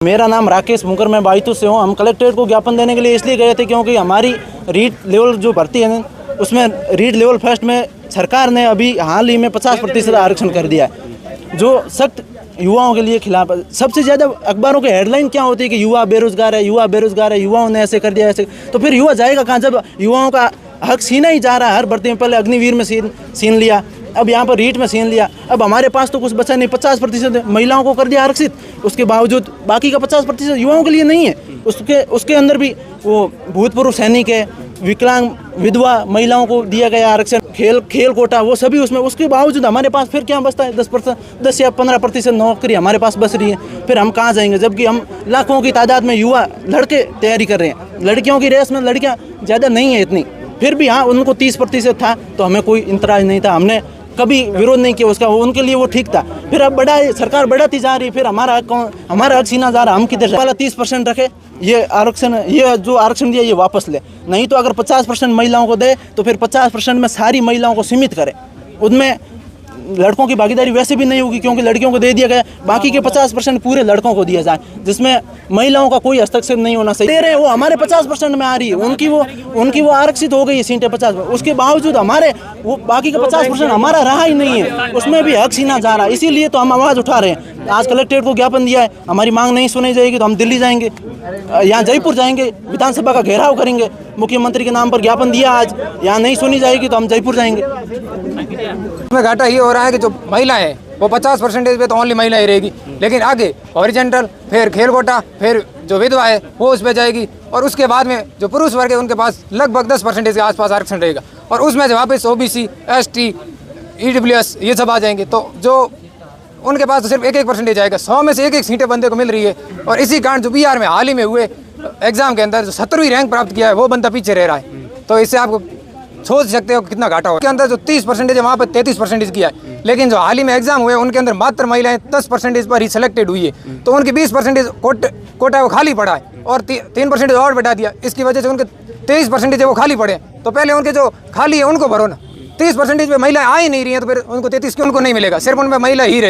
मेरा नाम राकेश मुकर, मैं बाईतू से हूँ। हम कलेक्ट्रेट को ज्ञापन देने के लिए इसलिए गए थे क्योंकि हमारी रीट लेवल जो भर्ती है उसमें रीट लेवल फर्स्ट में सरकार ने अभी हाल ही में 50% आरक्षण कर दिया है, जो सख्त युवाओं के लिए खिलाफ। सबसे ज़्यादा अखबारों के हेडलाइन क्या होती है कि युवा बेरोजगार है, युवा बेरोजगार है, युवाओं ने ऐसे कर दिया ऐसे। तो फिर युवा जाएगा कहाँ जब युवाओं का हक छीना ही जा रहा है। हर भर्ती में पहले अग्निवीर में छीन लिया, अब यहाँ पर रीट में छीन लिया। अब हमारे पास तो कुछ बचा नहीं। 50% महिलाओं को कर दिया आरक्षित, उसके बावजूद बाकी का 50% युवाओं के लिए नहीं है। उसके अंदर भी वो भूतपूर्व सैनिक है, विकलांग विधवा महिलाओं को दिया गया आरक्षण, खेल कोटा वो सभी उसमें। उसके बावजूद हमारे पास फिर क्या बचता है? 10 या 15% नौकरी हमारे पास बच रही है। फिर हम कहाँ जाएंगे जबकि हम लाखों की तादाद में युवा लड़के तैयारी कर रहे हैं। लड़कियों की रेस में लड़कियाँ ज़्यादा नहीं है इतनी, फिर भी हाँ उनको 30% था तो हमें कोई इंतराज नहीं था, हमने कभी विरोध नहीं किया उसका, उनके लिए वो ठीक था। फिर अब सरकार बढ़ाती जा रही, फिर हमारा हक छीना जा रहा। हम किधर वाला 30% रखे, ये आरक्षण, ये जो आरक्षण दिया ये वापस ले, नहीं तो अगर 50% महिलाओं को दे तो फिर 50% में सारी महिलाओं को सीमित करे। उनमें लड़कों की भागीदारी वैसे भी नहीं होगी क्योंकि लड़कियों को दे दिया गया, बाकी के 50% पूरे लड़कों को दिया जाए, जिसमें महिलाओं का कोई हस्तक्षेप नहीं होना चाहिए। दे रहे वो हमारे 50% में आ रही है, उनकी वो आरक्षित हो गई है सीटें 50 में, उसके बावजूद हमारे वो बाकी का 50% हमारा रहा ही नहीं है, उसमें भी हक छीना जा रहा है। इसीलिए तो हम आवाज़ उठा रहे हैं। आज कलेक्ट्रेट को ज्ञापन दिया है, हमारी मांग नहीं सुनी जाएगी तो हम दिल्ली जाएंगे, यहाँ जयपुर जाएंगे, विधानसभा का घेराव करेंगे। मुख्यमंत्री के नाम पर ज्ञापन दिया आज, यहाँ नहीं सुनी जाएगी तो हम जयपुर जाएंगे। में घाटा ये हो रहा है कि जो महिलाएं हैं वो 50% पे तो ओनली महिलाएं रहेगी, लेकिन आगे हॉरिजॉन्टल, फिर खेल कोटा, फिर जो विधवा है वो उस पर जाएगी, और उसके बाद में जो पुरुष वर्ग है उनके पास लगभग 10% के आसपास आरक्षण रहेगा, और उसमें से वापस OBC, ST, EWS ये सब आ जाएंगे। तो जो उनके पास तो सिर्फ 1% आएगा। 100 में से 1 सीटें बंदे को मिल रही है, और इसी कारण जो बिहार में हाल ही में हुए एग्जाम के अंदर जो 17वीं रैंक प्राप्त किया है वो बंदा पीछे रह रहा है। तो इससे आपको सोच सकते हो कितना घाटा हो। उसके अंदर जो 30% है वहाँ पर 33% किया है, लेकिन जो हाल ही में एग्जाम हुए उनके अंदर मात्र महिलाएं 10% पर ही सिलेक्टेड हुई है, तो उनकी 20% कोटा वो खाली पड़ा है, और 3% और बढ़ा दिया। इसकी वजह से उनके 23% वो खाली पड़े। तो पहले उनके जो खाली है उनको भरो ना। 30% में महिलाएं आ ही नहीं रही हैं तो फिर उनको 33 क्यों उनको नहीं मिलेगा? सिर्फ उनमें महिला ही रहे।